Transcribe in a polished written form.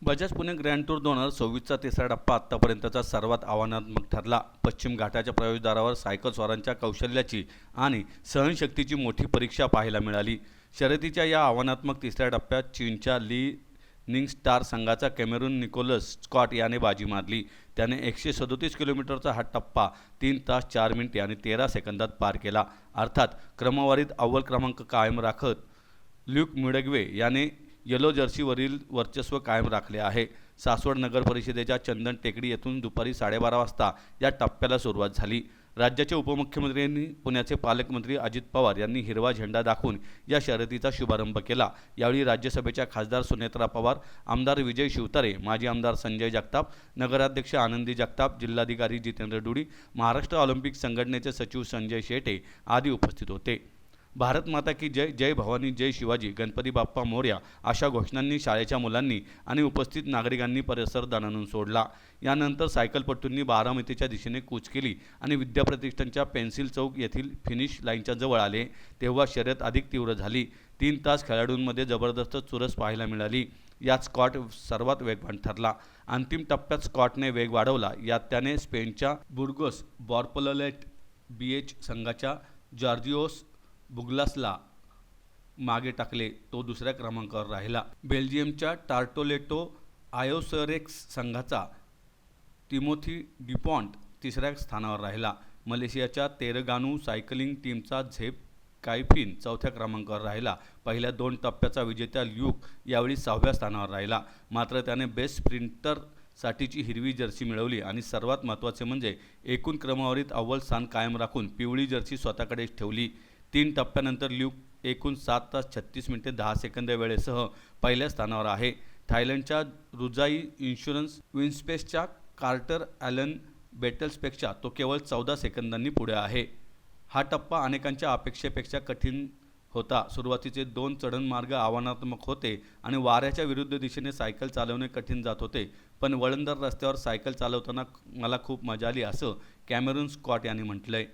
Bajaj Pune grand tour 2026चा तिसरा टप्पा आत्तापर्यंतचा सर्वात आव्हानात्मक ठरला. पश्चिम घाटाच्या प्रवेशद्वारावर सायकल स्वारांच्या कौशल्याची आणि सहनशक्तीची मोठी परीक्षा पाहायला मिळाली. शर्यतीच्या या आव्हानात्मक तिसऱ्या टप्प्यात चीनच्या ली निंगस्टार संघाचा कॅमेरून निकोलस स्कॉट याने बाजी मारली. त्याने 137 किलोमीटरचा हा टप्पा 3 तास 4 मिनिटे आणि 13 सेकंदात पार केला. अर्थात क्रमवारीत अव्वल क्रमांक कायम राखत ल्यूक म्युडग्वे याने येलो जर्सीवरील वर्चस्व कायम राखले आहे. सासवड नगर परिषदेच्या चंदन टेकडी येथून दुपारी 12:30 वाजता या टप्प्याला सुरुवात झाली. राज्याचे उपमुख्यमंत्र्यांनी पुण्याचे पालकमंत्री अजित पवार यांनी हिरवा झेंडा दाखवून या शर्यतीचा शुभारंभ केला. यावेळी राज्यसभेच्या खासदार सुनेत्रा पवार, आमदार विजय शिवतारे, माजी आमदार संजय जगताप, नगराध्यक्ष आनंदी जगताप, जिल्हाधिकारी जितेंद्र डुडी, महाराष्ट्र ऑलिम्पिक संघटनेचे सचिव संजय शेटे आदी उपस्थित होते. भारत माता की जय, जय भवानी, जय शिवाजी, गणपती बाप्पा मोरया अशा घोषणांनी शाळेच्या मुलांनी आणि उपस्थित नागरिकांनी परिसर दणाणून सोडला. यानंतर सायकलपटूंनी बारामतीच्या दिशेने कूच केली आणि विद्याप्रतिष्ठानच्या पेन्सिल चौक येथील फिनिश लाईनच्या जवळ आले तेव्हा शर्यत अधिक तीव्र झाली. 3 तास खेळाडूंमध्ये जबरदस्त चुरस पाहायला मिळाली. यात स्कॉट सर्वात वेगवान ठरला. अंतिम टप्प्यात स्कॉटने वेग वाढवला. यात त्याने स्पेनच्या बुर्गोस बॉर्पलेट बीएच संघाच्या जॉर्जिओस बुगलासला मागे टाकले. तो दुसऱ्या क्रमांकावर राहिला. बेल्जियमच्या टार्टोलेटो आयोसरेक्स संघाचा तिमोथी डिपॉन्ट तिसऱ्या स्थानावर राहिला. मलेशियाच्या तेरगानू सायकलिंग टीमचा झेप कायफिन चौथ्या क्रमांकावर राहिला. पहिल्या 2 टप्प्याचा विजेता ल्यूक यावेळी 6व्या स्थानावर राहिला. मात्र त्याने बेस्ट स्प्रिंटर साठीची हिरवी जर्सी मिळवली आणि सर्वात महत्त्वाचे म्हणजे एकूण क्रमवारीत अव्वल स्थान कायम राखून पिवळी जर्सी स्वतःकडेच ठेवली. 3 टप्प्यानंतर ल्यूक एकूण 7 तास 36 मिनिटे 10 सेकंद वेळेसह पहिल्या स्थानावर आहे. थायलंडच्या रुजाई इन्शुरन्स विन्स्पेसच्या कार्टर ॲलन बेटल्सपेक्षा तो केवळ 14 सेकंदांनी पुढे आहे. हा टप्पा अनेकांच्या अपेक्षेपेक्षा कठीण होता. सुरुवातीचे 2 चढणमार्ग आव्हानात्मक होते आणि वाऱ्याच्या विरुद्ध दिशेने सायकल चालवणे कठीण जात होते. पण वळणदार रस्त्यावर सायकल चालवताना मला खूप मजा आली, असं कॅमेरून स्कॉट यांनी म्हटलंय.